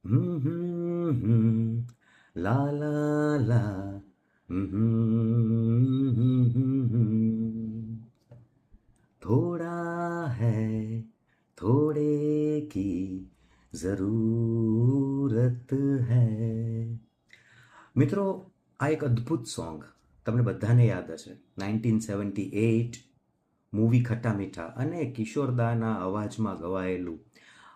हम्म, ला ला ला, थोड़ा है थोड़े की ज़रूरत है. મિત્રો, આ એક અદ્ભુત સોંગ તમને બધાને યાદ હશે. 1978 મૂવી ખટ્ટા મીઠા અને કિશોરદાના અવાજમાં ગવાયેલું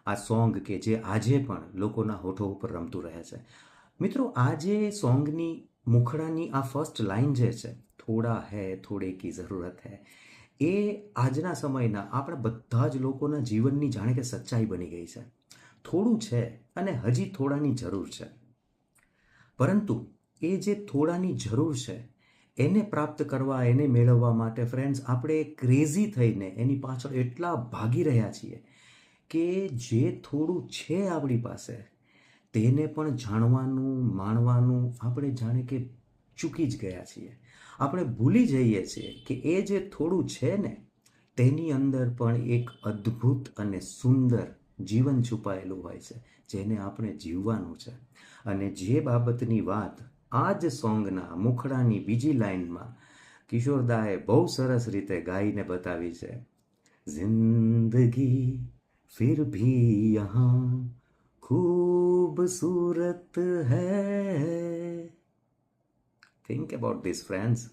આ સોંગ કે જે આજે પણ લોકોના હોઠો ઉપર રમતું રહે છે. મિત્રો, આ જે સોંગની મુખડાની આ ફર્સ્ટ લાઈન જે છે, થોડા હૈ થોડે કી જરૂરત હૈ, એ આજના સમયના આપણા બધા જ લોકોના જીવનની જાણે કે સચ્ચાઈ બની ગઈ છે. થોડું છે અને હજી થોડાની જરૂર છે, પરંતુ એ જે થોડાની જરૂર છે એને પ્રાપ્ત કરવા, એને મેળવવા માટે ફ્રેન્ડ્સ આપણે ક્રેઝી થઈને એની પાછળ એટલા ભાગી રહ્યા છીએ કે જે થોડું છે આપણી પાસે તેને પણ જાણવાનું, માણવાનું આપણે જાણે કે ચૂકી જ ગયા છીએ. આપણે ભૂલી જઈએ છીએ કે એ જે થોડું છે ને તેની અંદર પણ એક અદ્ભુત અને સુંદર જીવન છુપાયેલું હોય છે, જેને આપણે જીવવાનું છે. અને જે બાબતની વાત આ જ સોંગના મુખડાની બીજી લાઈનમાં કિશોરદાએ બહુ સરસ રીતે ગાઈને બતાવી છે. જિંદગી फिर भी यहाँ खूबसूरत है. Think about this, friends.